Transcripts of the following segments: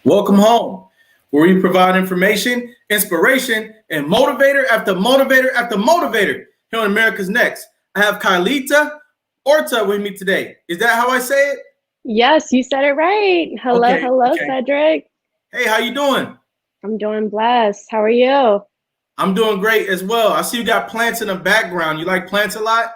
Welcome home, where we provide information, inspiration, and motivator after motivator after motivator here on America's Next. I have Kylita Orta with me today. Is that how I say it? Yes, you said it right. Hello, Okay, hello, okay. Cedric. Hey, how you doing? I'm doing blessed. How are you? I'm doing great as well. I see you got plants in the background. You like plants a lot?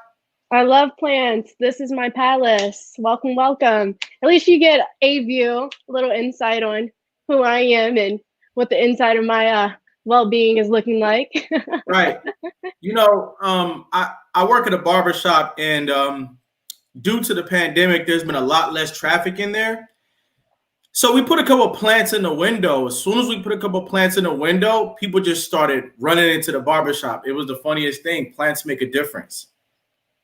I love plants. This is my palace. Welcome, welcome. At least you get a view, a little insight on who I am and what the inside of my well-being is looking like. Right. I work at a barber shop, and due to the pandemic, there's been a lot less traffic in there. So we put a couple of plants in the window. As soon as we put a couple of plants in the window, people just started running into the barbershop. It was the funniest thing. Plants make a difference.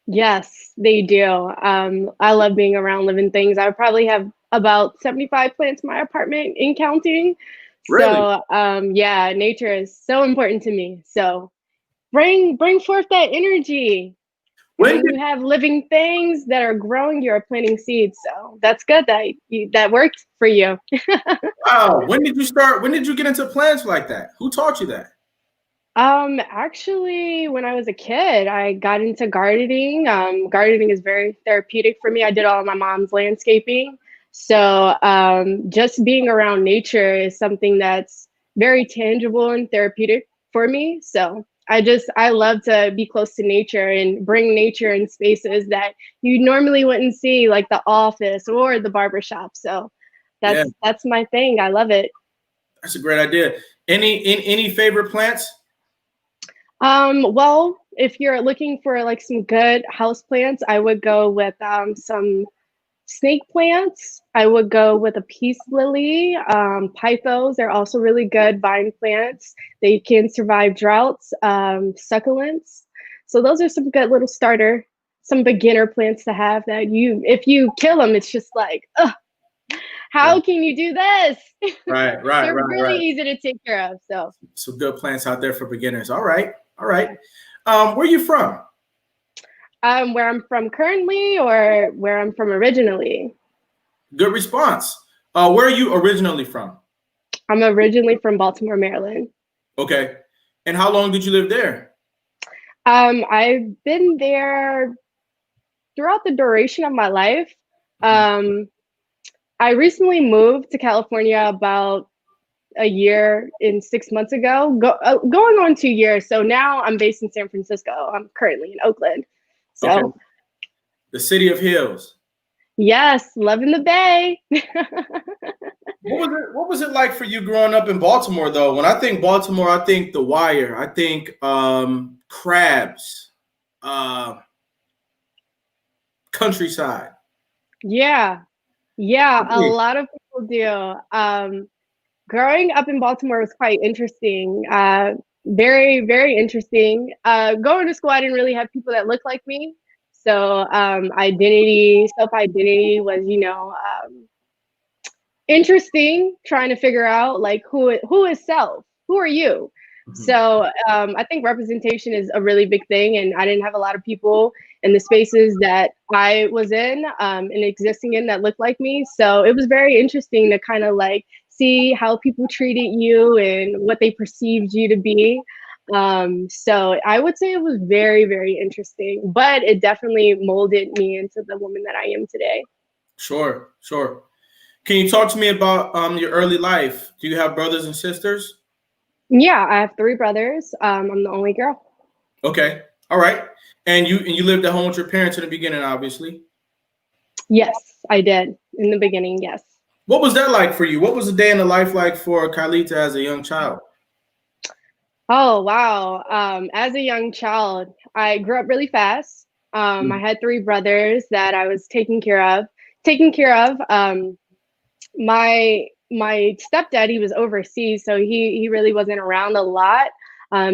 Yes, they do. I love being around living things. I probably have about 75 plants in my apartment in counting. Really? So yeah, nature is so important to me. So bring forth that energy. When When did you have living things that are growing, you're planting seeds. So that's good that worked for you. wow? When did you start? When did you get into plants like that? Who taught you that? Actually, when I was a kid, I got into gardening. Gardening is very therapeutic for me. I did all of my mom's landscaping. So, just being around nature is something that's very tangible and therapeutic for me. So, I love to be close to nature and bring nature in spaces that you normally wouldn't see, like the office or the barbershop. So, Yeah, that's my thing. I love it. that's a great idea. Any favorite plants? Well, if you're looking for like some good house plants, I would go with some snake plants. I would go with a peace lily, pythos. They're also really good vine plants. They can survive droughts, succulents. So those are some good little starter, some beginner plants to have that if you kill them, it's just like, ugh, how Right, can you do this? right, right, They're right, really right. easy to take care of. So Some good plants out there for beginners. All right, all right. Where you from? where I'm from currently or where I'm from originally. Good response. Where are you originally from? I'm originally from Baltimore, Maryland. Okay. And how long did you live there? I've been there throughout the duration of my life. Mhm. Um, I recently moved to California about a year and 6 months ago, going on 2 years. So now I'm based in San Francisco. I'm currently in Oakland. Okay. So The city of hills. yes, loving the Bay. What was it like for you growing up in Baltimore though? When I think Baltimore, I think The Wire. I think crabs, uh, countryside. Yeah, yeah, a lot of people do. Growing up in Baltimore was quite interesting. Very, very interesting. Going to school, I didn't really have people that looked like me. So self identity was, interesting. Trying to figure out like who is self, who are you. Mhm. So I think representation is a really big thing, and I didn't have a lot of people in the spaces that I was in and existing in that looked like me. So it was very interesting to kind of like see how people treated you and what they perceived you to be. So I would say it was very, very interesting, but it definitely molded me into the woman that I am today. Sure, sure. Can you talk to me about your early life? Do you have brothers and sisters? Yeah, I have three brothers. I'm the only girl. Okay, all right. And you lived at home with your parents in the beginning, obviously. Yes, I did in the beginning. Yes. What was that like for you? What was a day in the life like for Kylita as a young child? Oh, wow. As a young child, I grew up really fast. I Mm. had three brothers that I was taking care of. Taking care of. My stepdad, he was overseas, so he really wasn't around a lot,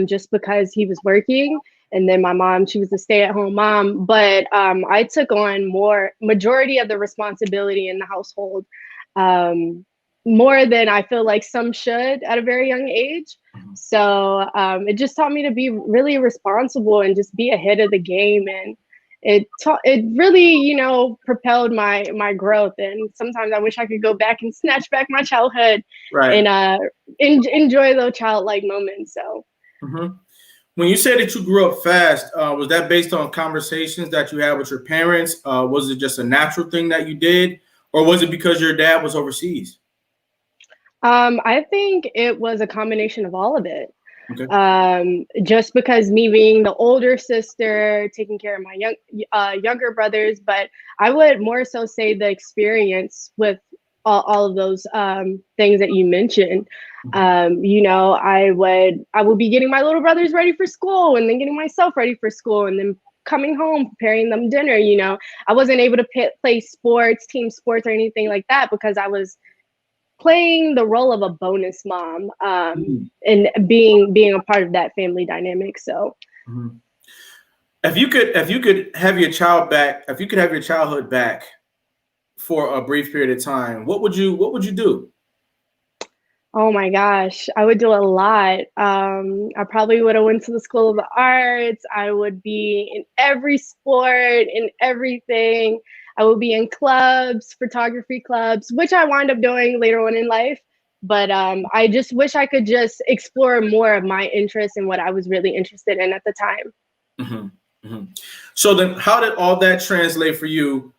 just because he was working. And then my mom, she was a stay-at-home mom, but I took on more majority of the responsibility in the household, um, more than I feel like some should at a very young age. So it just taught me to be really responsible and just be ahead of the game it really, propelled my growth. And sometimes I wish I could go back and snatch back my childhood Right. and enjoy those childlike moments. So Mm-hmm. When you said that you grew up fast, was that based on conversations that you had with your parents? Was it just a natural thing that you did, or was it because your dad was overseas? I think it was a combination of all of it. Okay. Just because me being the older sister, taking care of my younger brothers, but I would more so say the experience with all of those things that you mentioned. I would be getting my little brothers ready for school, and then getting myself ready for school, and then coming home, preparing them dinner. I wasn't able to play sports, team sports, or anything like that because I was playing the role of a bonus mom, Mhm. and being a part of that family dynamic. So Mhm. If you could have your child back, if you could have your childhood back for a brief period of time, what would you do? oh my gosh, I would do a lot. I probably would have went to the School of the Arts. I would be in every sport, in everything. I would be in clubs, photography clubs, which I wind up doing later on in life. But I just wish I could just explore more of my interests and what I was really interested in at the time. Hmm. Hmm. So then, how did all that translate for you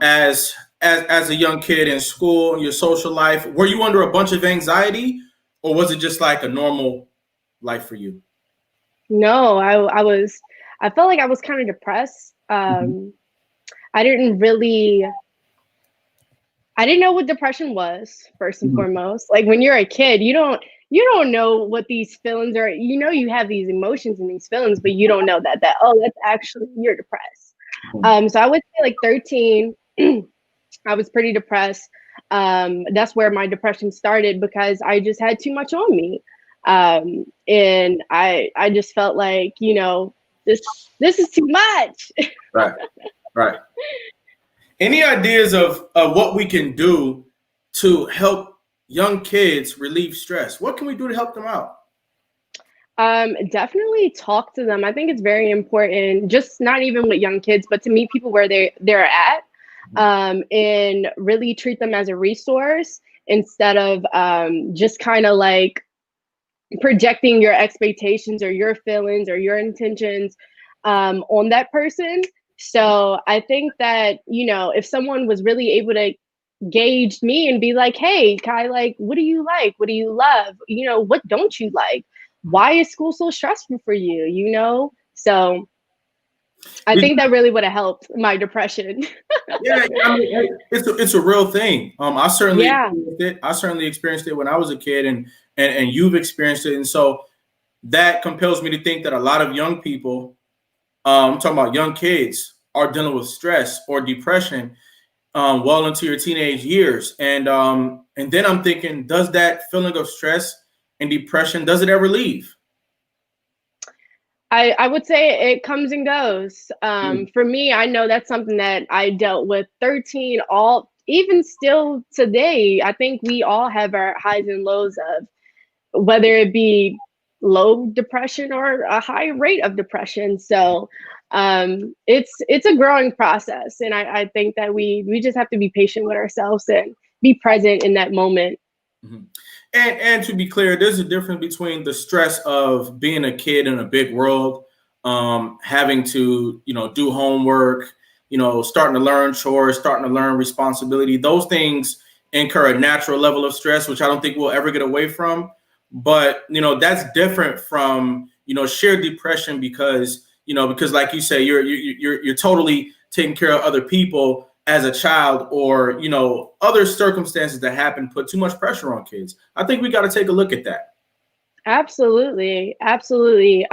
as a young kid in school, your social life? Were you under a bunch of anxiety, or was it just like a normal life for you? No, I felt like I was kind of depressed. Mhm. I didn't really I didn't know what depression was, first and Mhm. foremost. Like when you're a kid, you don't know what these feelings are. You have these emotions and these feelings, but you don't know that oh, that's actually you're depressed. So I would say like 13, I was pretty depressed. That's where my depression started because I just had too much on me. And I just felt like, this is too much. Right, right. Any ideas of what we can do to help young kids relieve stress? What can we do to help them out? Definitely talk to them. I think it's very important, just not even with young kids, but to meet people where they're at, and really treat them as a resource instead of just kind of like projecting your expectations or your feelings or your intentions on that person. So I think that, if someone was really able to gauge me and be like, hey, Kai, like, what do you like? What do you love? What don't you like? Why is school so stressful for you? So I We think that really would have helped my depression. Yeah, I mean, it's a real thing. I certainly Yeah, experienced it. I certainly experienced it when I was a kid, and you've experienced it, and so that compels me to think that a lot of young people, I'm talking about young kids, are dealing with stress or depression well into your teenage years, and then I'm thinking, does that feeling of stress and depression does it ever leave? I would say it comes and goes. Mm. For me, I know that's something that I dealt with 13, all even still today. I think we all have our highs and lows of whether it be low depression or a high rate of depression. So it's a growing process, and I think that we just have to be patient with ourselves and be present in that moment. Mhm. And to be clear, there's a difference between the stress of being a kid in a big world, having to do homework, starting to learn chores, starting to learn responsibility. Those things incur a natural level of stress, which I don't think we'll ever get away from. But that's different from shared depression because like you say, you're totally taking care of other people as a child, or other circumstances that happen put too much pressure on kids. I think we got to take a look at that. Absolutely, absolutely.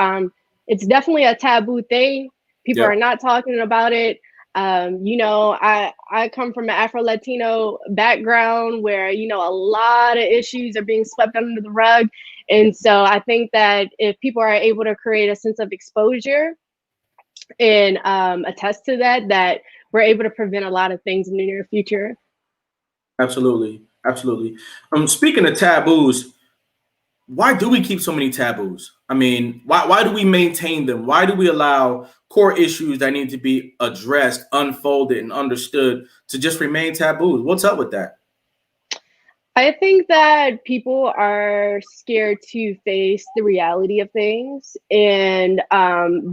It's definitely a taboo thing. People Yep. are not talking about it. I come from an Afro Latino background where a lot of issues are being swept under the rug, and so I think that if people are able to create a sense of exposure and attest to that we're able to prevent a lot of things in the near future. Absolutely, absolutely. Speaking of taboos, why do we keep so many taboos? I mean, why do we maintain them? Why do we allow core issues that need to be addressed, unfolded, and understood to just remain taboos? What's up with that? I think that people are scared to face the reality of things, and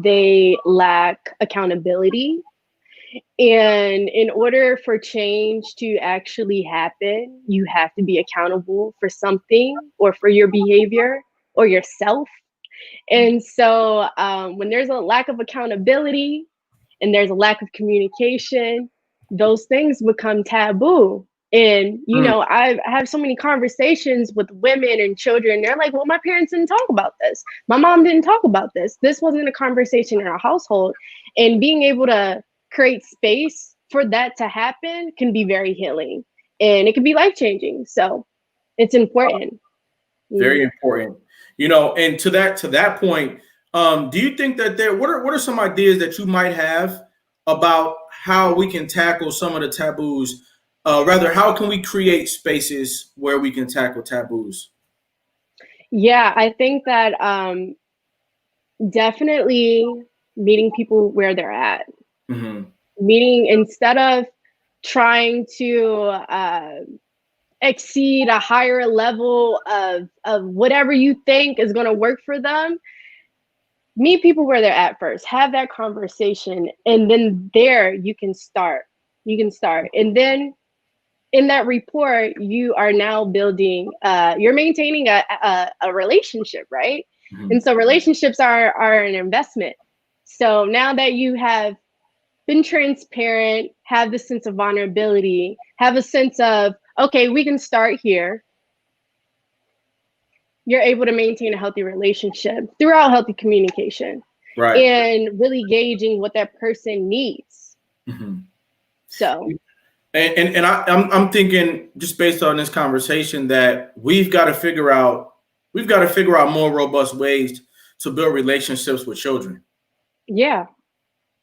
they lack accountability. And in order for change to actually happen, you have to be accountable for something or for your behavior or yourself. And so when there's a lack of accountability and there's a lack of communication, those things become taboo. And, you Mm, know, I have so many conversations with women and children. They're like, well, my parents didn't talk about this. My mom didn't talk about this. This wasn't a conversation in our household. And being able to create space for that to happen can be very healing and it can be life changing. So it's important. very Mhm. important. And to that point, do you think that what are some ideas that you might have about how we can tackle some of the taboos? Rather, how can we create spaces where we can tackle taboos? Yeah, I think that definitely meeting people where they're at. Hmm. Meaning instead of trying to exceed a higher level of whatever you think is going to work for them, meet people where they're at first, have that conversation, and then there you can start. You can start. And then in that rapport, you are now building, you're maintaining a relationship, right? Hmm. And so relationships are an investment. So now that you have been transparent, have the sense of vulnerability, have a sense of, okay, we can start here, you're able to maintain a healthy relationship throughout healthy communication Right. and really gauging what that person needs. Hmm. So, And I'm thinking just based on this conversation that we've got to figure out more robust ways to build relationships with children. yeah,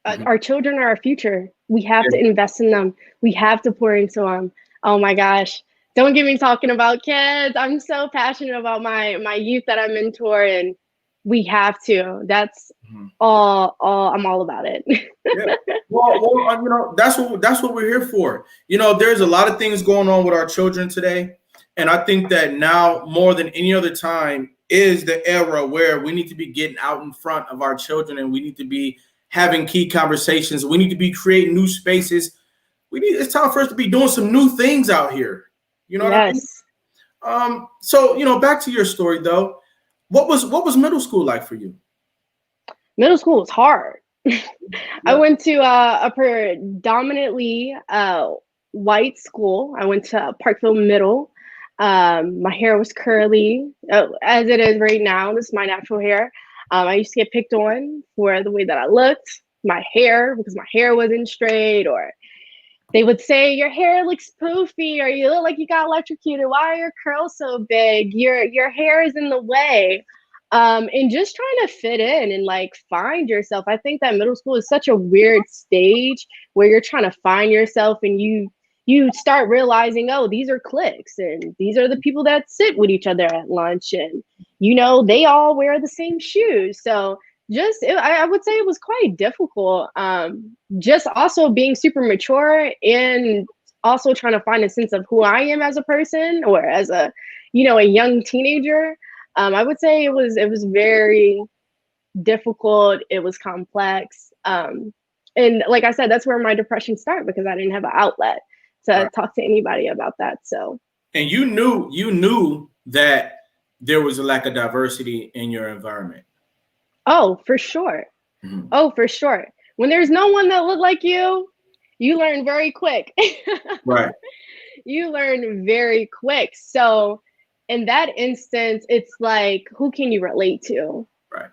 Mhm. our children are our future. We have to Yeah. invest in them. We have to pour into them. Oh my gosh. Don't get me talking about kids. I'm so passionate about my youth that I mentor, and we have to. That's Mhm. all I'm all about it. Yeah. Well, that's what we're here for. There's a lot of things going on with our children today, and I think that now more than any other time is the era where we need to be getting out in front of our children, and we need to be having key conversations. We need to be creating new spaces. It's time for us to be doing some new things out here. You know what I mean? Yes. So back to your story though. What was middle school like for you? Middle school was hard. I Yeah. went to a predominantly white school. I went to Parkville Middle. My hair was curly, as it is right now. This is my natural hair. I used to get picked on for the way that I looked, my hair, because my hair wasn't straight, or they would say your hair looks poofy, or you look like you got electrocuted. Why are your curls so big? Your hair is in the way. And just trying to fit in and like find yourself. I think that middle school is such a weird stage where you're trying to find yourself, and you start realizing, oh, these are cliques, and these are the people that sit with each other at lunch, and they all wear the same shoes. So I would say it was quite difficult. Just also being super mature and also trying to find a sense of who I am as a person or as a young teenager. I would say it was very difficult. It was complex. And like I said, that's where my depression started because I didn't have an outlet to Right. talk to anybody about that. So, And you knew that there was a lack of diversity in your environment. oh, for sure. Mhm. Oh, for sure. When there's no one that looked like you learn very quick. Right. You learn very quick. So, in that instance, it's like, who can you relate to? Right.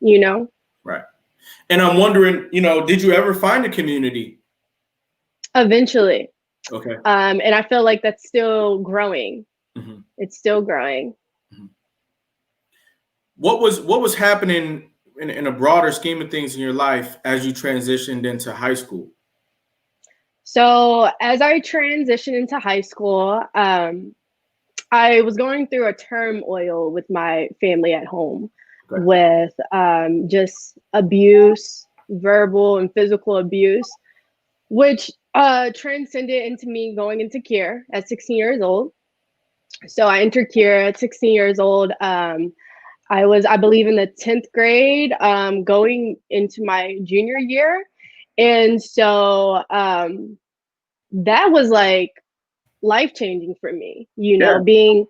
You know? Right. And I'm wondering, did you ever find a community? Eventually. Okay. And I feel like that's still growing. Hmm. It's still growing. Hmm. What was happening in a broader scheme of things in your life as you transitioned into high school? So as I transitioned into high school, I was going through a turmoil with my family at home Okay. with just abuse, verbal and physical abuse, which transcended into me going into care at 16 years old. So I entered care at 16 years old. I was, I believe, in the 10th grade, going into my junior year. And so that was like life changing for me, you Yeah. know, being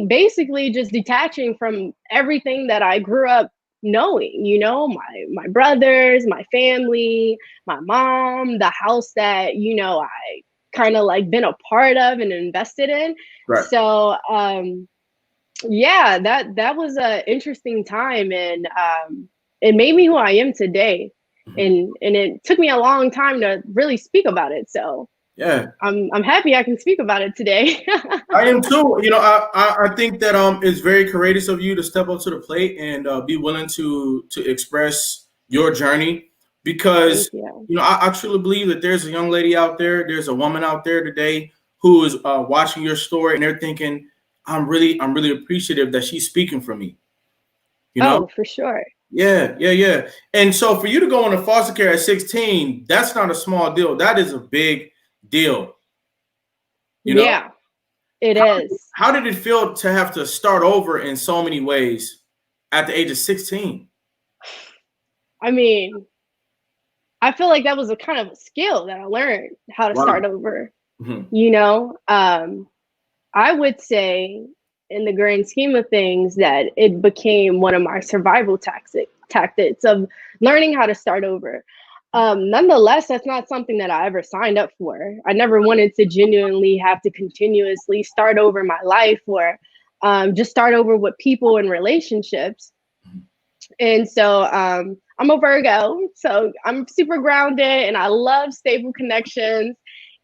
basically just detaching from everything that I grew up knowing, you know, my brothers, my family, my mom, the house that, you know, I kind of like been a part of and invested in. Right. So yeah, that was a interesting time, and it made me who I am today. Mhm. And it took me a long time to really speak about it. So Yeah. I'm happy I can speak about it today. I am too. I think that it's very courageous of you to step up to the plate and be willing to express your journey because Thank you. I truly believe that there's a young lady out there, there's a woman out there today who is watching your story and they're thinking, I'm really appreciative that she's speaking for me. You know? Oh, for sure. Yeah, yeah, yeah. And so for you to go into foster care at 16, that's not a small deal. That is a big deal. You know? Yeah, it How, is. how did it feel to have to start over in so many ways at the age of 16? I mean, I feel like that was a kind of a skill that I learned how to start Wow. over. Mhm. You know, I would say, in the grand scheme of things, that it became one of my survival tactics of learning how to start over. Nonetheless, that's not something that I ever signed up for. I never wanted to genuinely have to continuously start over my life or just start over with people and relationships. And so I'm a Virgo, so I'm super grounded and I love stable connections.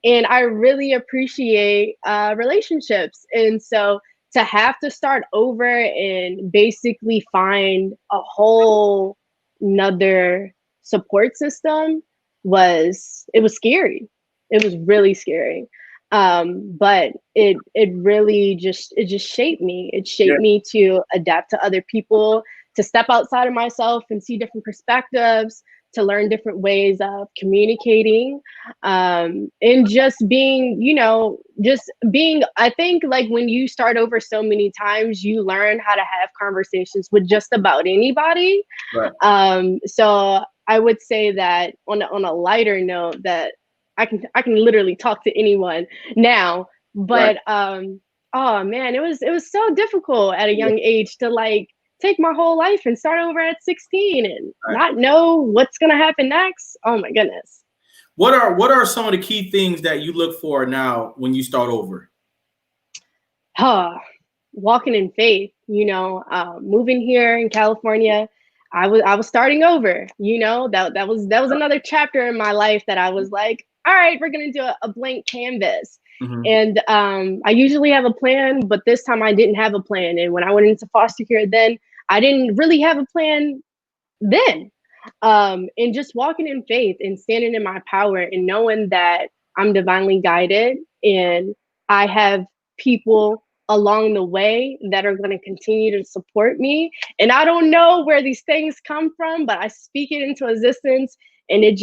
And I really appreciate relationships. And so to have to start over and basically find a whole another support system was scary. It was really scary. But it really just shaped me. It Yeah, shaped me to adapt to other people, to step outside of myself and see different perspectives, to learn different ways of communicating, and just being, you know, just being, I think like when you start over so many times, you learn how to have conversations with just about anybody. right. So I would say that on a lighter note, that I can literally talk to anyone now. Right. But oh man, it was so difficult at a Yeah, young age to like take my whole life and start over at 16 and right. not know what's gonna happen next. Oh my goodness. What are some of the key things that you look for now when you start over? Huh. Walking in faith, you know, moving here in California, I was starting over, you know, that was another chapter in my life that I was like, all right, we're gonna do a blank canvas. Mhm. And I usually have a plan, but this time I didn't have a plan. And when I went into foster care, then I didn't really have a plan then. And just walking in faith and standing in my power and knowing that I'm divinely guided and I have people along the way that are going to continue to support me. And I don't know where these things come from, but I speak it into existence. And it's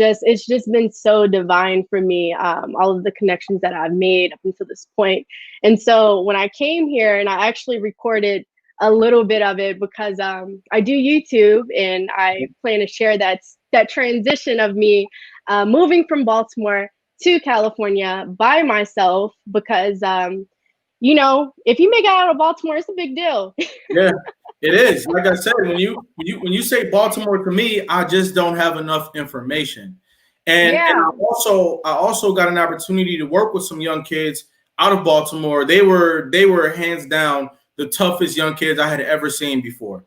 just been so divine for me, all of the connections that I've made up until this point. And so when I came here and I actually recorded a little bit of it because I do YouTube and I plan to share that transition of me moving from Baltimore to California by myself because you know, if you make it out of Baltimore, it's a big deal. Yeah, it is. Like I said, when you say Baltimore to me, I just don't have enough information. And Yeah, I also got an opportunity to work with some young kids out of Baltimore. They were hands down the toughest young kids I had ever seen before.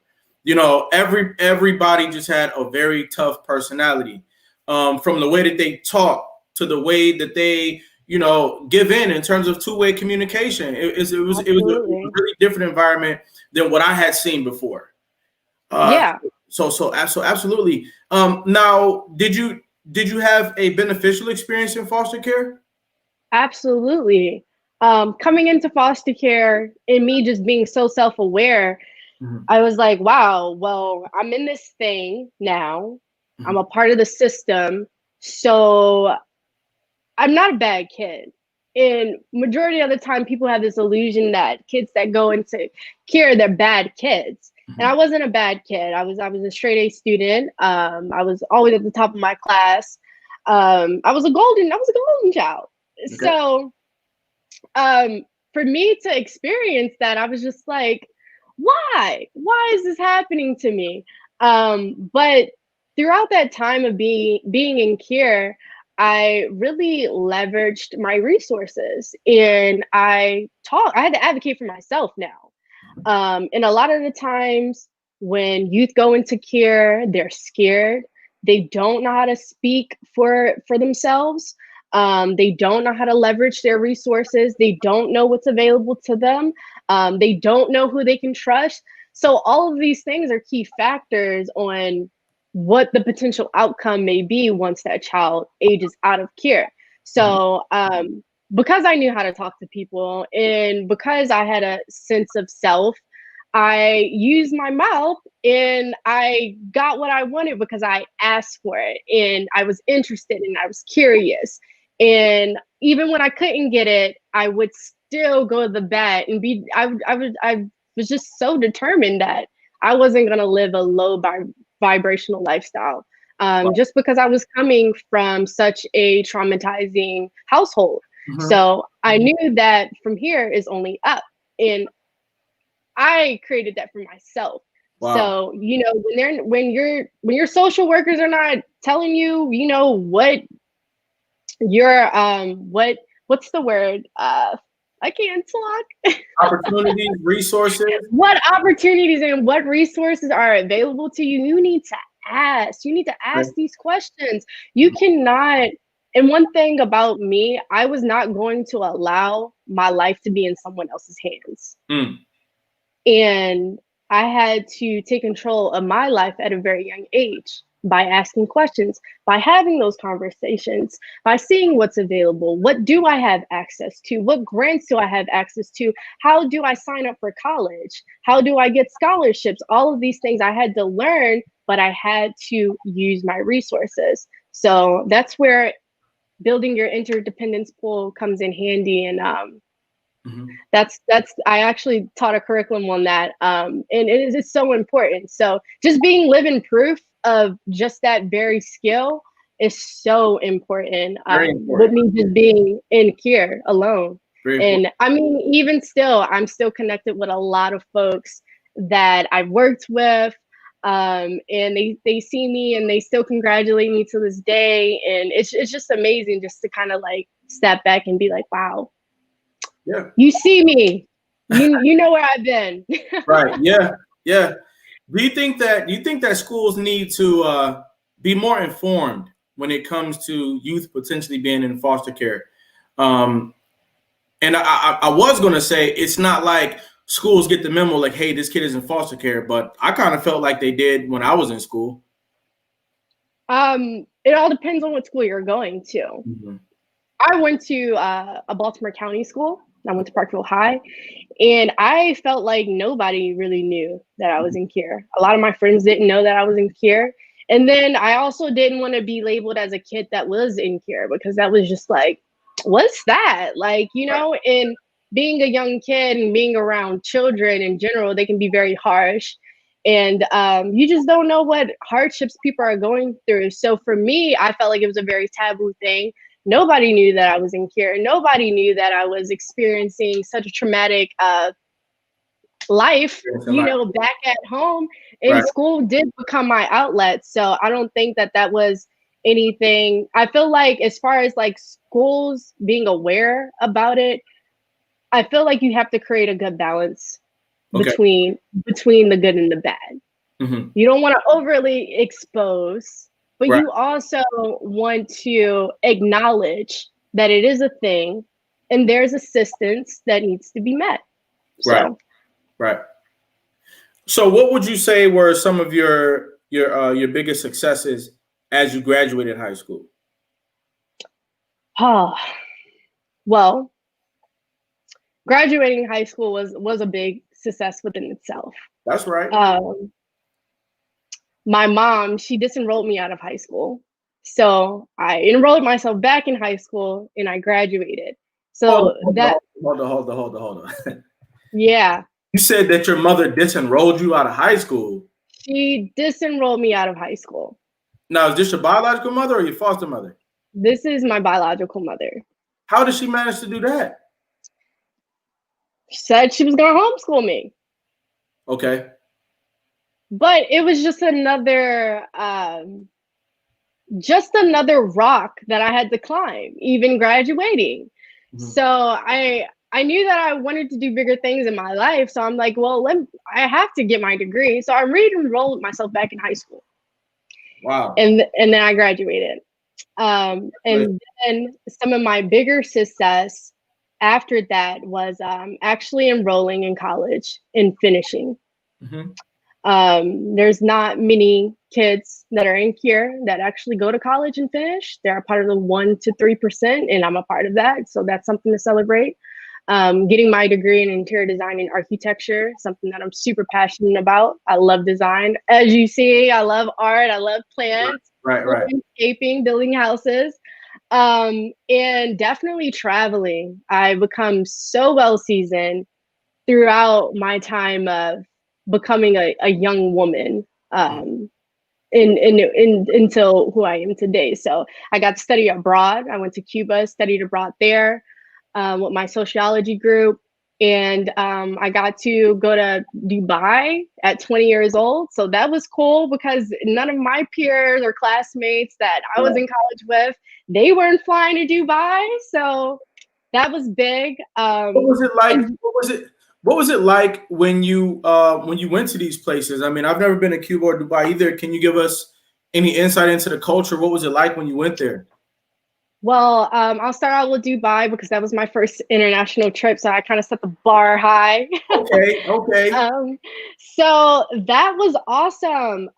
Everybody just had a very tough personality. From the way that they talk to the way that they give in terms of two-way communication. It was a absolutely. really different environment than what I had seen before. Uh, Yeah, so absolutely. Now, did you have a beneficial experience in foster care? absolutely. Coming into foster care and me just being so self-aware, I was like, wow, well, I'm in this thing now. I'm a part of the system. So I'm not a bad kid. And majority of the time people have this illusion that kids that go into care, they're bad kids. And I wasn't a bad kid. I was a straight A student. I was always at the top of my class. I was a golden child. Okay. So for me to experience that, I was just like, why is this happening to me? But throughout that time of being in care, I really leveraged my resources, and I had to advocate for myself now. And a lot of the times when youth go into care, they're scared. They don't know how to speak for themselves. They don't know how to leverage their resources. They don't know what's available to them. They don't know who they can trust. So all of these things are key factors on what the potential outcome may be once that child ages out of care. So because I knew how to talk to people and because I had a sense of self, I used my mouth and I got what I wanted because I asked for it and I was interested and I was curious. And even when I couldn't get it, I would still go to the bat and I was just so determined that I wasn't going to live a low vibrational lifestyle. Just because I was coming from such a traumatizing household. So I knew that from here is only up. And I created that for myself. Wow. So, you know, when your social workers are not telling you, you know, what your what's the word? I can't talk. Opportunities, resources. What opportunities and what resources are available to you? You need to ask. You need to ask these questions. You cannot. And one thing about me, I was not going to allow my life to be in someone else's hands. And I had to take control of my life at a very young age by asking questions, by having those conversations, by seeing what's available. What do I have access to? What grants do I have access to? How do I sign up for college? How do I get scholarships? All of these things I had to learn, but I had to use my resources. So that's where building your interdependence pool comes in handy. And that's I actually taught a curriculum on that, and it's so important. So just being living proof of just that very skill is so important. With me just being in care alone. And I mean, even still, I'm still connected with a lot of folks that I've worked with, and they see me and they still congratulate me to this day, and it's just amazing just to kind of like step back and be like, wow. Yeah. You see me. You know where I've been. Right. Yeah. Yeah. Do you think that schools need to be more informed when it comes to youth potentially being in foster care? And I was going to say it's not like schools get the memo like, hey, this kid is in foster care, but I kind of felt like they did when I was in school. It all depends on what school you're going to. I went to a Baltimore County school. I went to Parkville High, and I felt like nobody really knew that I was in care. A lot of my friends didn't know that I was in care. And then I also didn't want to be labeled as a kid that was in care because that was just like, what's that? Like, you know, and being a young kid and being around children in general, they can be very harsh. And you just don't know what hardships people are going through. So for me, I felt like it was a very taboo thing. Nobody knew that I was in care. Nobody knew that I was experiencing such a traumatic life, you know, back at home. And school did become my outlet. So I don't think that that was anything. I feel like as far as like schools being aware about it, I feel like you have to create a good balance between the good and the bad. You don't want to overly expose, but you also want to acknowledge that it is a thing and there's assistance that needs to be met. Right. So what would you say were some of your biggest successes as you graduated high school? Well, graduating high school was a big success within itself. That's right. My mom, she disenrolled me out of high school. So I enrolled myself back in high school and I graduated. So that, Hold on. yeah, You said that your mother disenrolled you out of high school. she disenrolled me out of high school. Now, is this your biological mother or your foster mother? This is my biological mother. How did she manage to do that? She said she was going to homeschool me. Okay. But it was just another rock that I had to climb, even graduating. Mm-hmm. So I knew that I wanted to do bigger things in my life. So I'm like, well, I have to get my degree. So I re-enrolled myself back in high school. Wow. And then I graduated. And then some of my bigger success after that was actually enrolling in college and finishing. Mm-hmm. There's not many kids that are in here that actually go to college and finish. They're a part of the 1% to 3%, and I'm a part of that. So that's something to celebrate. Getting my degree in interior design and architecture, something that I'm super passionate about. I love design. As you see, I love art. I love plants, right. landscaping, building houses, and definitely traveling. I've become so well seasoned throughout my time of becoming a young woman until who I am today. So I got to study abroad. I went to Cuba, studied abroad there with my sociology group. And I got to go to Dubai at 20 years old. So that was cool because none of my peers or classmates that I was in college with, they weren't flying to Dubai. So that was big. What was it like? What was it like when you went to these places? I mean, I've never been to Cuba or Dubai either. Can you give us any insight into the culture? What was it like when you went there? Well, I'll start out with Dubai because that was my first international trip, so I kind of set the bar high. Okay. So that was awesome.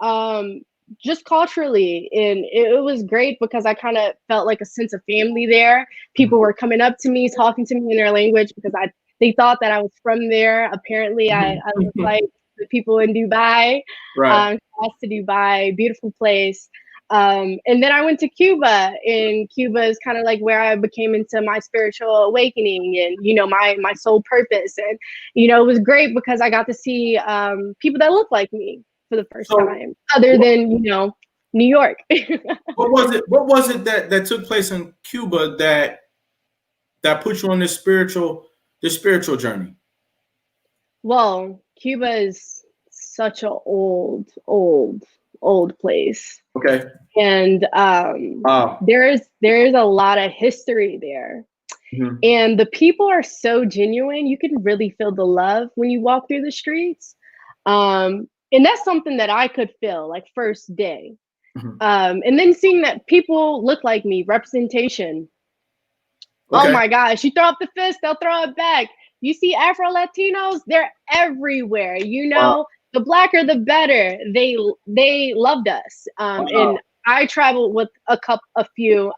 Just culturally, and it was great because I kind of felt like a sense of family there. People were coming up to me, talking to me in their language because they thought that I was from there. Apparently, I look like the people in Dubai. Right. To Dubai, beautiful place. And then I went to Cuba, and Cuba is kind of like where I became into my spiritual awakening and, my soul purpose. And, it was great because I got to see people that look like me for the first time, other than, New York. What was it that took place in Cuba that put you on this spiritual journey? Well, Cuba is such an old place. Okay. And there's a lot of history there. Mm-hmm. And the people are so genuine. You can really feel the love when you walk through the streets. And that's something that I could feel like first day. Mm-hmm. And then seeing that people look like me, representation. Okay. Oh my gosh, you throw up the fist, they'll throw it back. You see Afro Latinos, they're everywhere. Wow. The blacker the better. They loved us. Wow. And I traveled with a few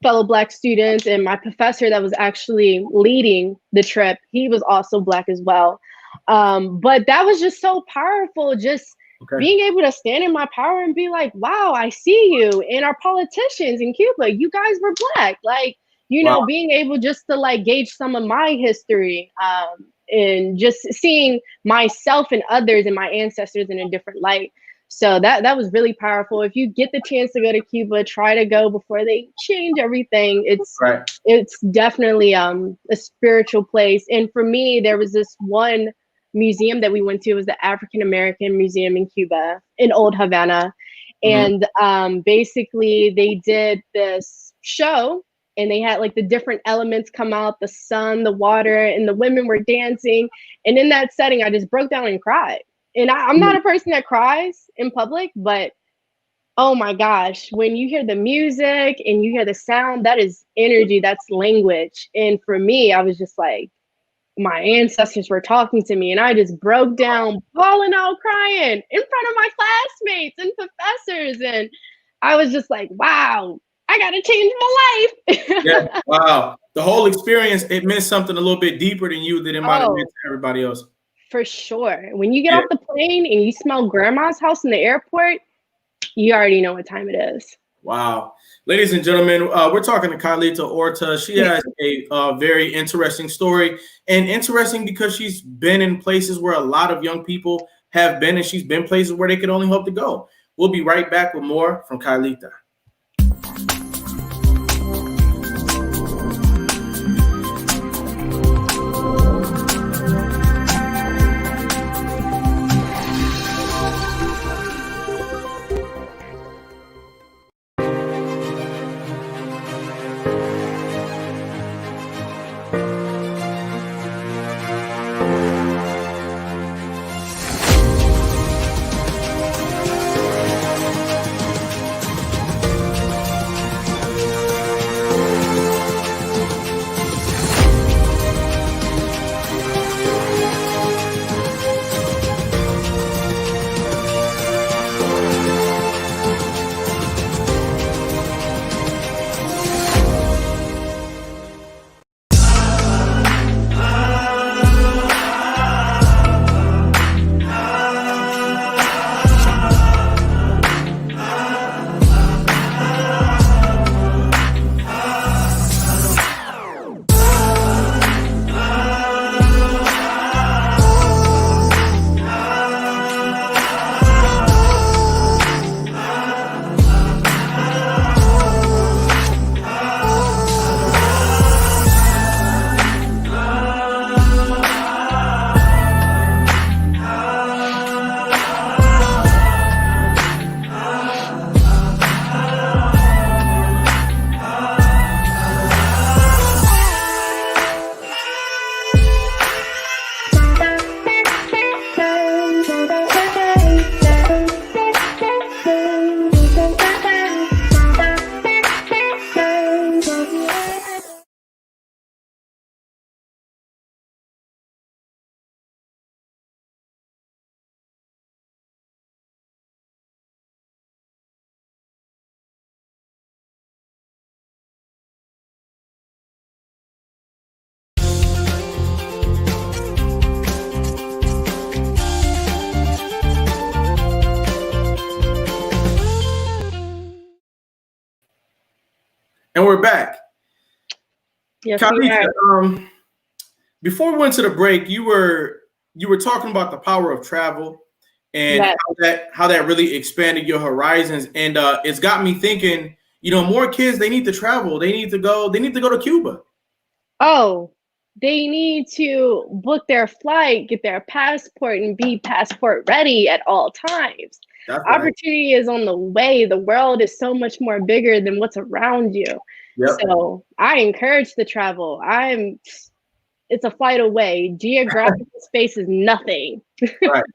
fellow Black students, and my professor that was actually leading the trip, he was also Black as well. But that was just so powerful, just being able to stand in my power and be like, wow, I see you. And our politicians in Cuba, you guys were Black. Like, wow. Being able just to like gauge some of my history and just seeing myself and others and my ancestors in a different light. So that was really powerful. If you get the chance to go to Cuba, try to go before they change everything. It's definitely a spiritual place. And for me, there was this one museum that we went to. It was the African American Museum in Cuba, in Old Havana. Mm-hmm. And basically they did this show, and they had like the different elements come out, the sun, the water, and the women were dancing. And in that setting, I just broke down and cried. And I'm not a person that cries in public, but oh my gosh, when you hear the music and you hear the sound, that is energy, that's language. And for me, I was just like, my ancestors were talking to me, and I just broke down, bawling out, crying in front of my classmates and professors. And I was just like, wow, I got to change my life. Yeah. Wow. The whole experience, it meant something a little bit deeper than you than it might have meant Oh, to everybody else. for sure. When you get Yeah. off the plane and you smell grandma's house in the airport, you already know what time it is. Wow. Ladies and gentlemen, we're talking to Carlita Orta. She has a very interesting story, and interesting because she's been in places where a lot of young people have been, and she's been places where they could only hope to go. We'll be right back with more from Carlita. And we're back. Yes, Carlita, before we went to the break, you were talking about the power of travel and yes. how that really expanded your horizons. And it's got me thinking, more kids, they need to travel. They need to go to Cuba. Oh, they need to book their flight, get their passport, and be passport ready at all times. That's right. Opportunity is on the way. The world is so much more bigger than what's around you. Yep. So I encourage the travel. It's a flight away. Geographical space is nothing. Right.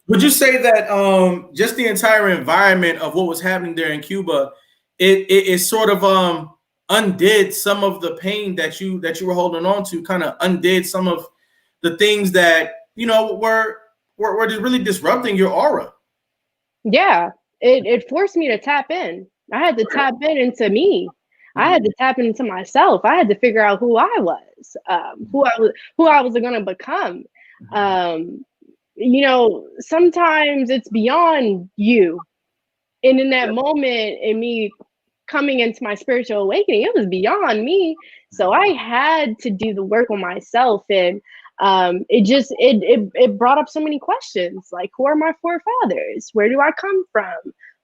Would you say that just the entire environment of what was happening there in Cuba, it sort of undid some of the pain that you were holding on to, kind of undid some of the things that were just really disrupting your aura? Yeah, it forced me to tap in. I had to tap into me. I had to tap into myself. I had to figure out who I was, who I was going to become. Sometimes it's beyond you. And in that moment, in me coming into my spiritual awakening, it was beyond me. So I had to do the work on myself, and it brought up so many questions, like, who are my forefathers? Where do I come from?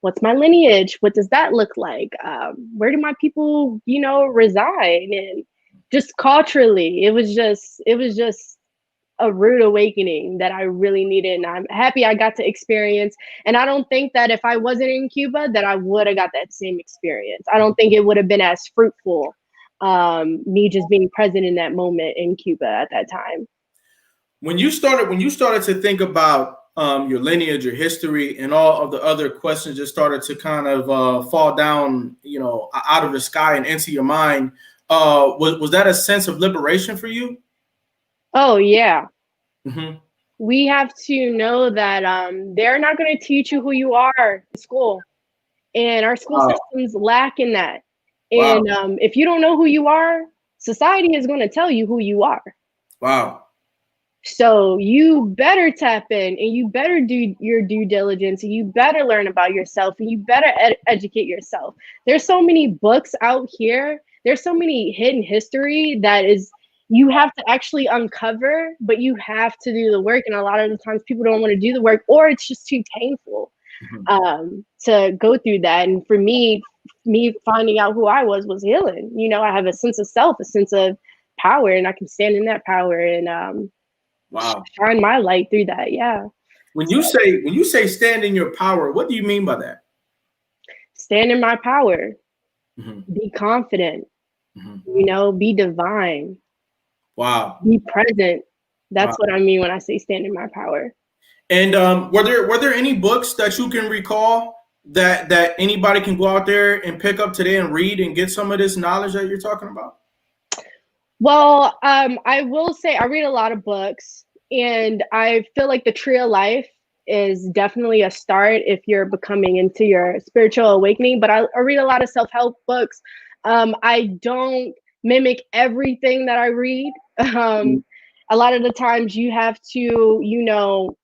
What's my lineage? What does that look like? Where do my people, reside? And just culturally, it was just a rude awakening that I really needed, and I'm happy I got to experience. And I don't think that if I wasn't in Cuba that I would have got that same experience. I don't think it would have been as fruitful, me just being present in that moment in Cuba at that time. When you started to think about your lineage, your history, and all of the other questions just started to kind of fall down, out of the sky and into your mind, was that a sense of liberation for you? Oh yeah. Mm-hmm. We have to know that they're not going to teach you who you are in school, and our school systems lack in that. Wow. And if you don't know who you are, society is going to tell you who you are. Wow. So you better tap in and you better do your due diligence and you better learn about yourself and you better educate yourself. There's so many books out here. There's so many hidden history that is you have to actually uncover, but you have to do the work. And a lot of the times people don't want to do the work, or it's just too painful to go through that. And for me finding out who I was healing. You know, I have a sense of self, a sense of power, and I can stand in that power and Wow. shine my light through that. Yeah. When you say stand in your power, what do you mean by that? Stand in my power. Mm-hmm. Be confident. Mm-hmm. You know, be divine. Wow. Be present. That's Wow. what I mean when I say stand in my power. And were there any books that you can recall that anybody can go out there and pick up today and read and get some of this knowledge that you're talking about? Well, I will say I read a lot of books, and I feel like the Tree of Life is definitely a start if you're becoming into your spiritual awakening. But I read a lot of self-help books. I don't mimic everything that I read. A lot of the times you have to, you know,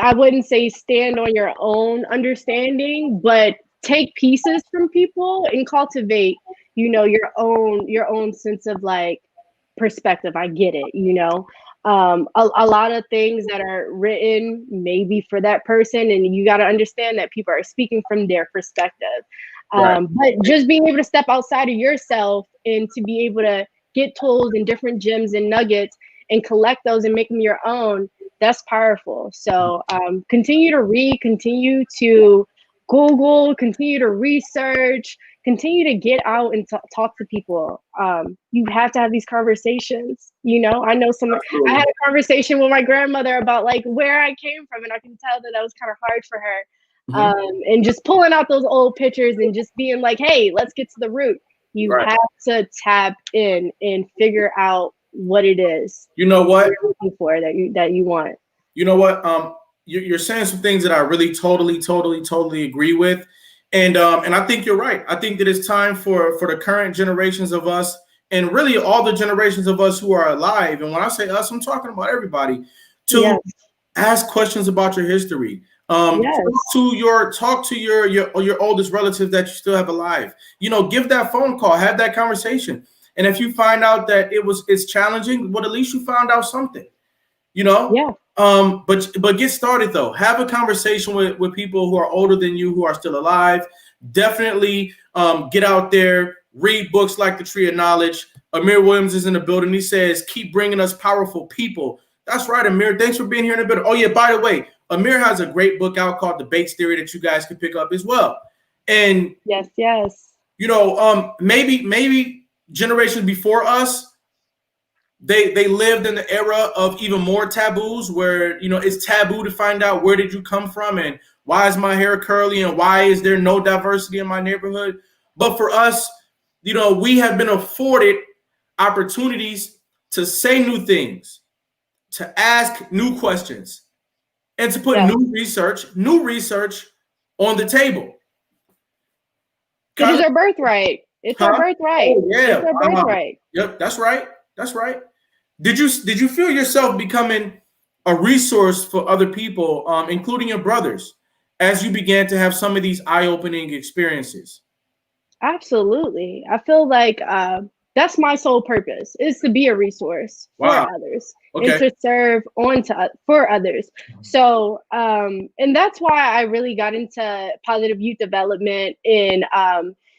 I wouldn't say stand on your own understanding, but take pieces from people and cultivate, you know, your own sense of like perspective. I get it, you know. A lot of things that are written maybe for that person, and you got to understand that people are speaking from their perspective. Right. But just being able to step outside of yourself and to be able to get tools and different gems and nuggets and collect those and make them your own, that's powerful. So continue to read, continue to Google, continue to research, continue to get out and talk to people. You have to have these conversations. You know, I know I had a conversation with my grandmother about like where I came from, and I can tell that was kind of hard for her. And just pulling out those old pictures and just being like, hey, let's get to the root. You have to tap in and figure out what it is. You know what you're looking for that you want. You know what? You're saying some things that I really totally agree with, and I think you're right. I think that it's time for the current generations of us, and really all the generations of us who are alive. And when I say us, I'm talking about everybody. To ask questions about your history. Talk to your oldest relative that you still have alive. You know, give that phone call, have that conversation. And if you find out that it's challenging, well, at least you found out something. You know, but get started though. Have a conversation with people who are older than you, who are still alive. Definitely get out there, read books like The Tree of Knowledge. Amir Williams is in the building. He says, keep bringing us powerful people. That's right, Amir. Thanks for being here in the building. Oh yeah, by the way, Amir has a great book out called The Bates Theory that you guys can pick up as well. And yes, you know, maybe generations before us, they lived in the era of even more taboos, where, you know, it's taboo to find out where did you come from and why is my hair curly and why is there no diversity in my neighborhood. But for us, you know, we have been afforded opportunities to say new things, to ask new questions, and to put new research on the table. It is our birthright. It's our birthright. Oh, yeah. It's our birthright. Yep, that's right. That's right. Did you feel yourself becoming a resource for other people, including your brothers, as you began to have some of these eye-opening experiences? Absolutely. I feel like that's my sole purpose, is to be a resource for others and to serve for others. So, and that's why I really got into positive youth development and,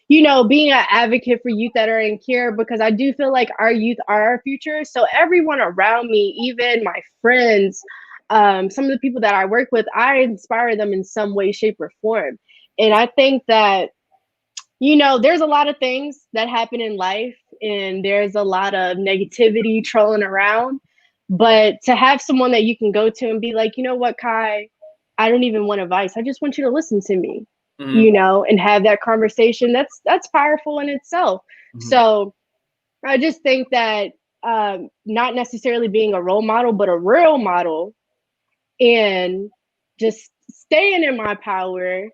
you know, being an advocate for youth that are in care, because I do feel like our youth are our future. So everyone around me, even my friends, some of the people that I work with, I inspire them in some way, shape, or form. And I think that, you know, there's a lot of things that happen in life and there's a lot of negativity trolling around. But to have someone that you can go to and be like, you know what, Kai, I don't even want advice. I just want you to listen to me, you know, and have that conversation. That's powerful in itself. So I just think that not necessarily being a role model, but a real model, and just staying in my power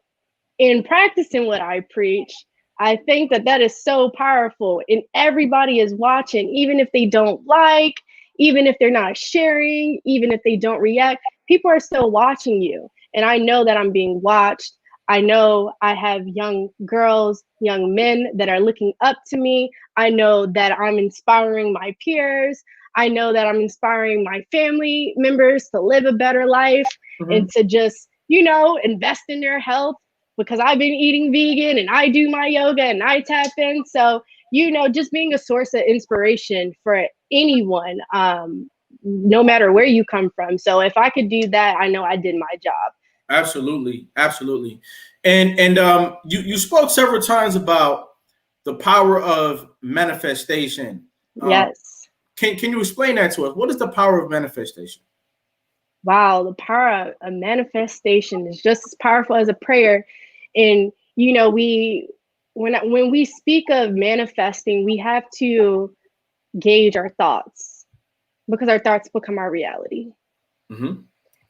and practicing what I preach, I think that that is so powerful, and everybody is watching, even if they don't like, even if they're not sharing, even if they don't react, people are still watching you. And I know that I'm being watched. I know I have young girls, young men that are looking up to me. I know that I'm inspiring my peers. I know that I'm inspiring my family members to live a better life and to just, invest in their health because I've been eating vegan and I do my yoga and I tap in. So, just being a source of inspiration for anyone, no matter where you come from. So if I could do that, I know I did my job. Absolutely, absolutely. And you spoke several times about the power of manifestation. Yes. Can you explain that to us? What is the power of manifestation? Wow, the power of manifestation is just as powerful as a prayer. And we when we speak of manifesting, we have to gauge our thoughts because our thoughts become our reality. Mm-hmm.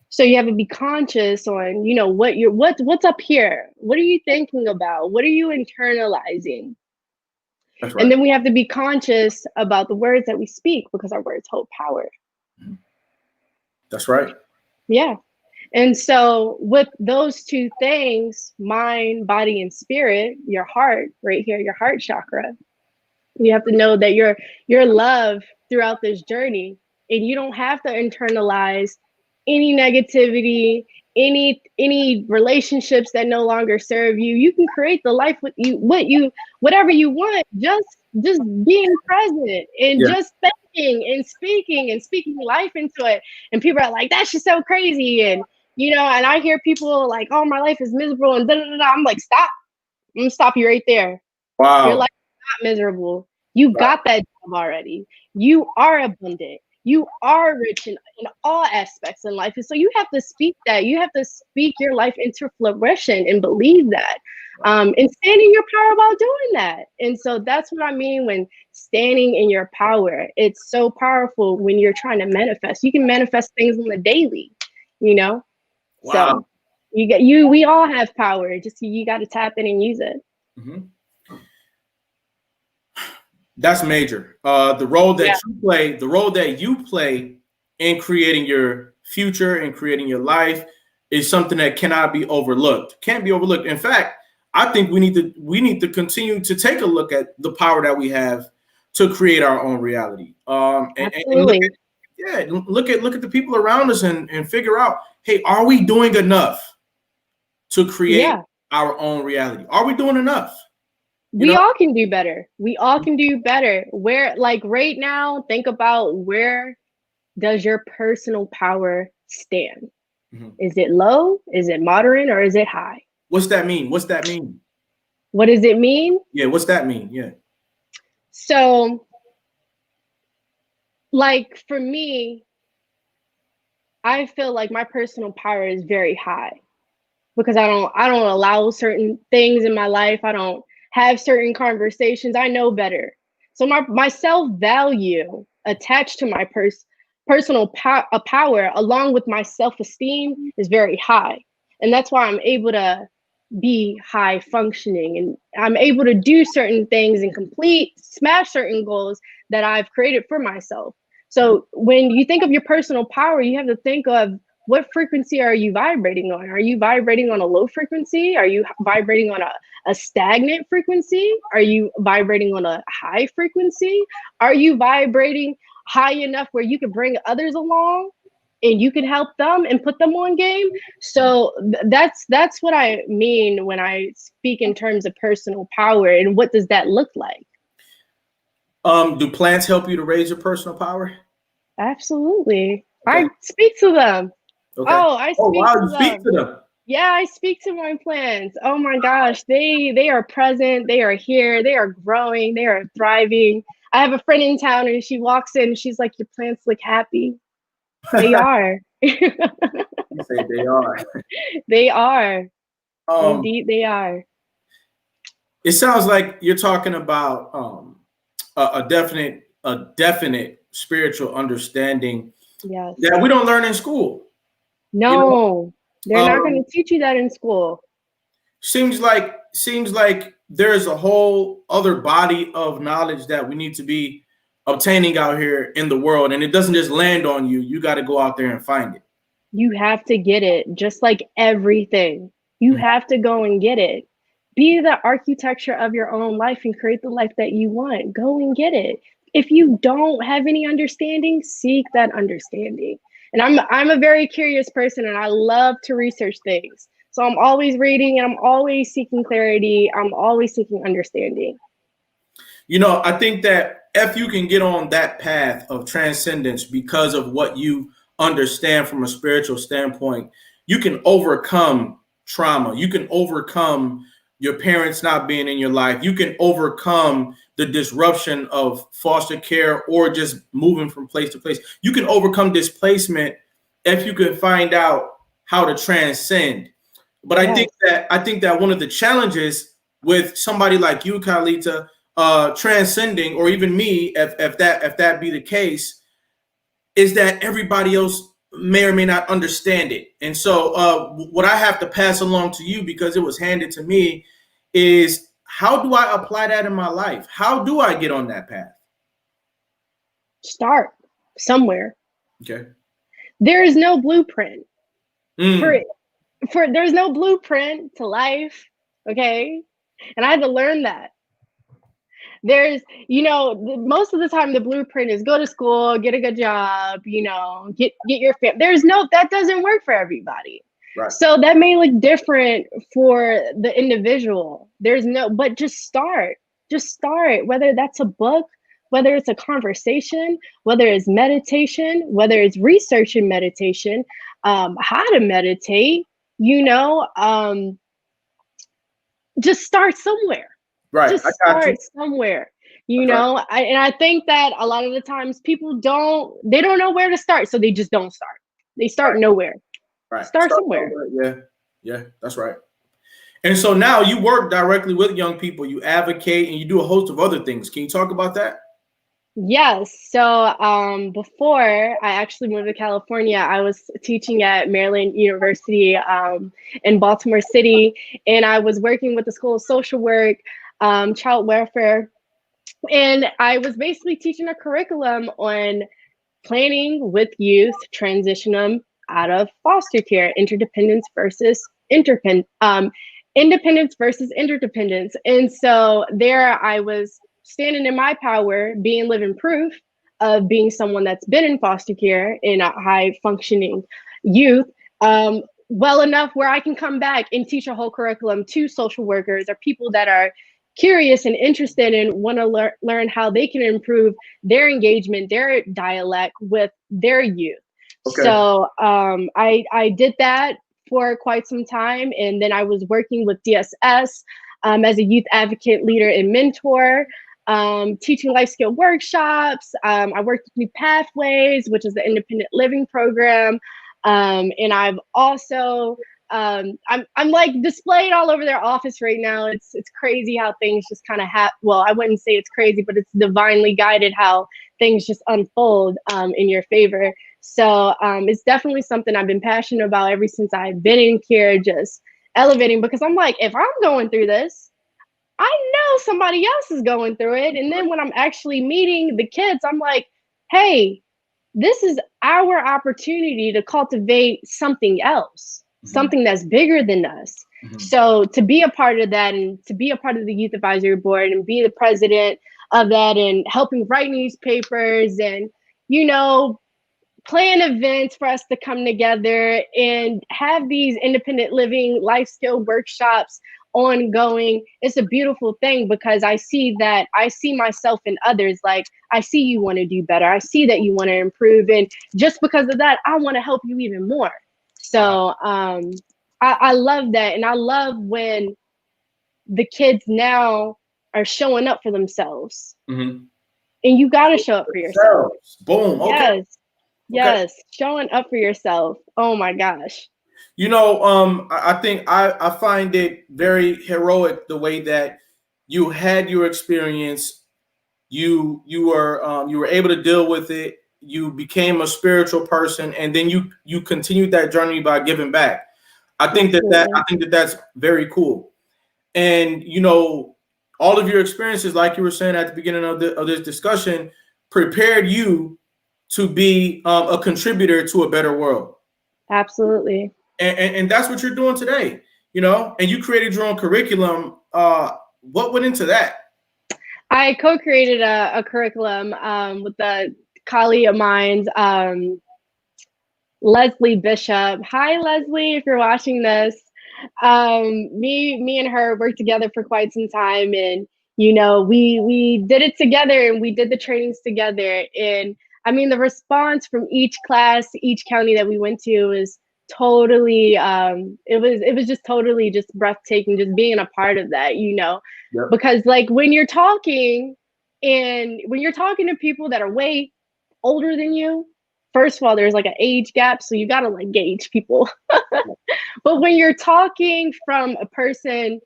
So you have to be conscious on, what's up here? What are you thinking about? What are you internalizing? That's And right. then we have to be conscious about the words that we speak because our words hold power. That's right. Yeah. And so with those two things, mind, body, and spirit, your heart right here, your heart chakra, you have to know that your love throughout this journey, and you don't have to internalize any negativity, any relationships that no longer serve you. You can create the life with whatever you want, just being present and Yeah. just thinking and speaking life into it. And people are like, that's just so crazy. And and I hear people like, oh, my life is miserable and da da da. I'm like, stop. I'm gonna stop you right there. Your Wow. life is not miserable. You got that job already. You are abundant. You are rich in all aspects in life. And so you have to speak that. You have to speak your life into fruition and believe that. And stand in your power while doing that. And so that's what I mean when standing in your power. It's so powerful when you're trying to manifest. You can manifest things on the daily, you know? Wow. So we all have power. Just you got to tap in and use it. Mm-hmm. That's major. The role that you play in creating your future and creating your life is something that cannot be overlooked. Can't be overlooked. In fact, I think we need to continue to take a look at the power that we have to create our own reality. And look Absolutely. at look at the people around us and figure out, hey, are we doing enough to create Yeah. our own reality? Are we doing enough? You We know? all can do better. We all can do better. Where, like right now, think about where does your personal power stand? Mhm. Is it low? Is it moderate? Or is it high? What's that mean? What's that mean? What does it mean? Yeah, what's that mean? Yeah. So, like for me, I feel like my personal power is very high because I don't allow certain things in my life. I don't have certain conversations. I know better. So my self-value attached to my personal power along with my self-esteem is very high. And that's why I'm able to be high functioning and I'm able to do certain things and smash certain goals that I've created for myself. So when you think of your personal power, you have to think of what frequency are you vibrating on? Are you vibrating on a low frequency? Are you vibrating on a stagnant frequency? Are you vibrating on a high frequency? Are you vibrating high enough where you can bring others along and you can help them and put them on game? So that's what I mean when I speak in terms of personal power. And what does that look like? Do plants help you to raise your personal power? Absolutely. Okay. I speak to them. Okay. Oh, I Oh speak wow, to you speak them. to them. Yeah, I speak to my plants. Oh my gosh, they are present. They are here. They are growing. They are thriving. I have a friend in town, and she walks in, and she's like, "Your plants look happy." They are. You say they are. They are. Um, Indeed, they are. it sounds like you're talking about a definite spiritual understanding that we Yes. don't learn in school. You know, No, they're not um, going to teach you that in school. Seems like there's a whole other body of knowledge that we need to be obtaining out here in the world, and it doesn't just land on you. You got to go out there and find it. You have to get it, just like everything. You have to go and get it. Be the architecture of your own life and create the life that you want. Go and get it. If you don't have any understanding, seek that understanding. And I'm a very curious person, and I love to research things. So I'm always reading, and I'm always seeking clarity. I'm always seeking understanding. I think that if you can get on that path of transcendence because of what you understand from a spiritual standpoint, you can overcome trauma. You can overcome your parents not being in your life. You can overcome the disruption of foster care or just moving from place to place. You can overcome displacement if you can find out how to transcend. But Yes. I think that one of the challenges with somebody like you, Carlita, transcending, or even me, if that be the case, is that everybody else may or may not understand it. And so what I have to pass along to you, because it was handed to me, is how do I apply that in my life? How do I get on that path? Start somewhere. Okay. There is no blueprint Mm. for there's no blueprint to life. Okay. And I had to learn that. There's, most of the time the blueprint is go to school, get a good job, get your family. That doesn't work for everybody. Right. So that may look different for the individual. But just start, whether that's a book, whether it's a conversation, whether it's meditation, whether it's research in meditation, how to meditate, just start somewhere. Right. Just I got you. start somewhere. That's right. I think that a lot of the times people don't know where to start, so they just don't start. They start Right. nowhere. Right. Start somewhere. Yeah. Yeah, that's right. And so now you work directly with young people, you advocate, and you do a host of other things. Can you talk about that? Yes. So before I actually moved to California, I was teaching at Maryland University in Baltimore City, and I was working with the School of Social Work, child welfare, and I was basically teaching a curriculum on planning with youth, transition them out of foster care, independence versus interdependence. And so there I was standing in my power, being living proof of being someone that's been in foster care in a high functioning youth, well enough where I can come back and teach a whole curriculum to social workers or people that are curious and interested and want to learn how they can improve their engagement, their dialect with their youth. Okay. So I did that for quite some time, and then I was working with DSS as a youth advocate, leader, and mentor, teaching life skill workshops. I worked with New Pathways, which is the independent living program, and I've also I'm like displayed all over their office right now. It's crazy how things just kind of happen. Well, I wouldn't say it's crazy, but it's divinely guided how things just unfold in your favor. So it's definitely something I've been passionate about ever since I've been in here, just elevating, because I'm like, if I'm going through this, I know somebody else is going through it. And then when I'm actually meeting the kids, I'm like, hey, this is our opportunity to cultivate something else, something that's bigger than us. So to be a part of that, and to be a part of the youth advisory board and be the president of that, and helping write newspapers and, plan events for us to come together and have these independent living life skill workshops ongoing, it's a beautiful thing, because I see myself in others. Like, I see you want to do better. I see that you want to improve. And just because of that, I want to help you even more. So I love that. And I love when the kids now are showing up for themselves. And you got to show up for yourself. Boom. Okay. Yes. Showing up for yourself. Oh my gosh. I think I find it very heroic the way that you had your experience. You were able to deal with it. You became a spiritual person, and then you continued that journey by giving back. I think that's very cool. And all of your experiences, like you were saying at the beginning of this discussion, prepared you to be a contributor to a better world. Absolutely. And that's what you're doing today, and you created your own curriculum. What went into that? I co-created a curriculum with a colleague of mine, Leslie Bishop. Hi, Leslie, if you're watching this. Me and her worked together for quite some time, and we did it together, and we did the trainings together. And I mean, the response from each class, each county that we went to was totally it was just totally just breathtaking, just being a part of that. Yep. Because like when you're talking to people that are way older than you, first of all, there's like an age gap, so you gotta like gauge people. But when you're talking from a person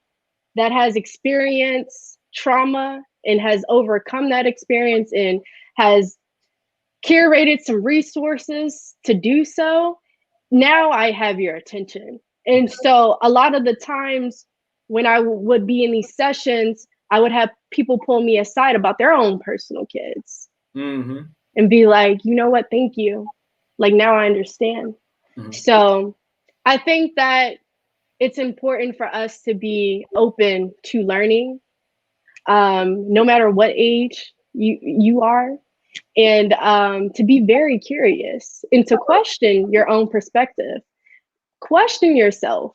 that has experienced trauma and has overcome that experience and has curated some resources to do so, now I have your attention. And so a lot of the times when I would be in these sessions, I would have people pull me aside about their own personal kids. Mm-hmm. And be like, you know what, thank you. Like, now I understand. Mm-hmm. So I think that it's important for us to be open to learning, no matter what age you are, and to be very curious and to question your own perspective. Question yourself,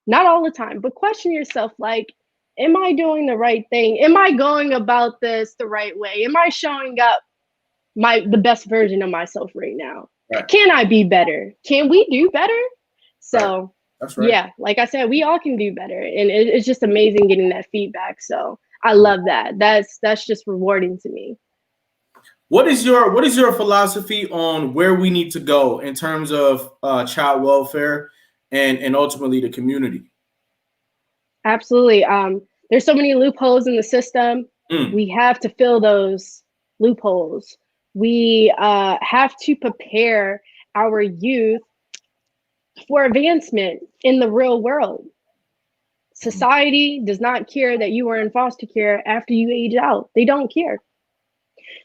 not all the time, but question yourself, like, am I doing the right thing? Am I going about this the right way? Am I showing up the best version of myself right now? Right. Can I be better? Can we do better? So right. That's right. Yeah, like I said, we all can do better, and it's just amazing getting that feedback. So I love that. That's just rewarding to me. What is your philosophy on where we need to go in terms of child welfare and ultimately the community? Absolutely. There's so many loopholes in the system. We have to fill those loopholes. We have to prepare our youth for advancement in the real world. Society does not care that you are in foster care after you age out. They don't care.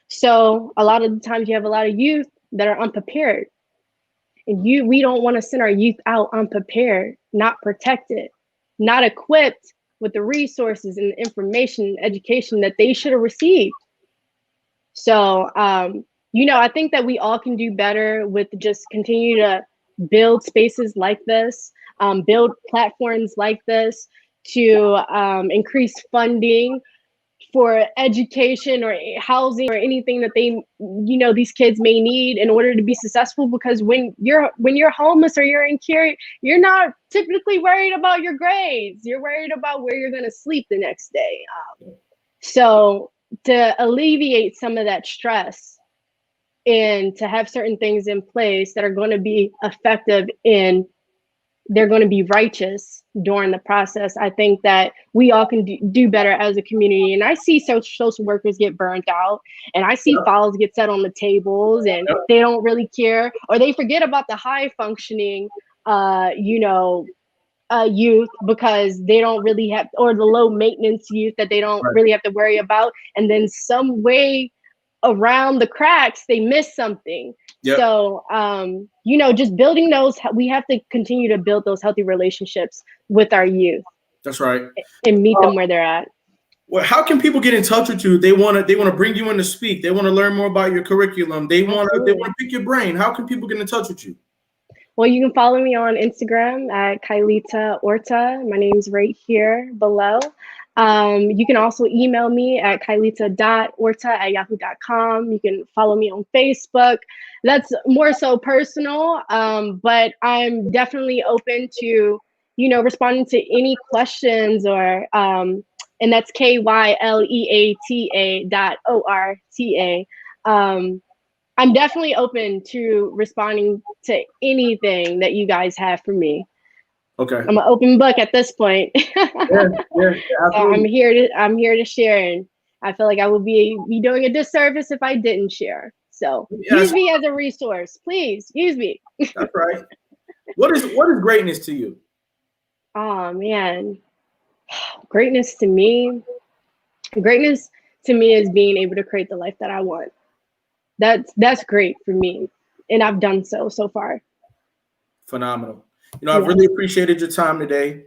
So a lot of the times you have a lot of youth that are unprepared. And we don't want to send our youth out unprepared, not protected, not equipped with the resources and the information and education that they should have received. So, I think that we all can do better with just continue to build spaces like this, build platforms like this to increase funding for education or housing or anything that these kids may need in order to be successful. Because when you're homeless or you're in care, you're not typically worried about your grades. You're worried about where you're going to sleep the next day. So to alleviate some of that stress and to have certain things in place that are going to be effective and they're going to be righteous during the process, I think that we all can do better as a community. And I see social workers get burnt out, and I see files get set on the tables, and they don't really care, or they forget about the high functioning, youth, because they don't really have, or the low maintenance youth that they don't really have to worry about. And then some way around the cracks, they miss something. Yep. So, just building those, we have to continue to build those healthy relationships with our youth. That's right. And meet them where they're at. Well, how can people get in touch with you? They want to bring you in to speak. They want to learn more about your curriculum. They want to pick your brain. How can people get in touch with you? Well, you can follow me on Instagram at Kailita Orta. My name's right here below. You can also email me at kailita.orta@yahoo.com. You can follow me on Facebook. That's more so personal, but I'm definitely open to, responding to any questions or, and that's KYLEATA.ORTA. I'm definitely open to responding to anything that you guys have for me. Okay. I'm an open book at this point. Absolutely. I'm here to share, and I feel like I would be doing a disservice if I didn't share. So use me as a resource, please. Use me. That's right. What is greatness to you? Oh man, greatness to me, greatness to me is being able to create the life that I want. That's great for me, and I've done so far. Phenomenal. I've Yes. really appreciated your time today.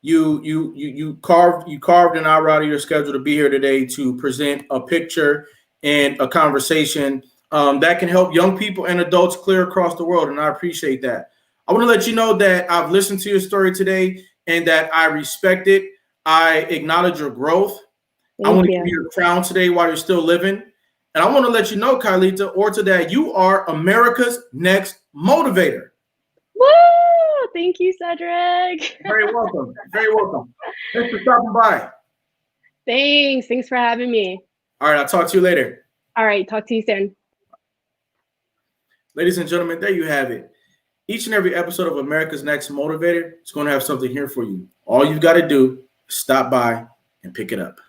You carved an hour out of your schedule to be here today to present a picture and a conversation that can help young people and adults clear across the world, and I appreciate that. I want to let you know that I've listened to your story today and that I respect it. I acknowledge your growth. I Thank want to give you. you a crown today while you're still living. And I want to let you know, Kylita, or to that you are America's next motivator. Woo! Thank you, Cedric. Very welcome. Very welcome. Thanks for stopping by. Thanks for having me. All right, I'll talk to you later. All right, talk to you soon. Ladies and gentlemen, there you have it. Each and every episode of America's Next Motivator is going to have something here for you. All you've got to do is stop by and pick it up.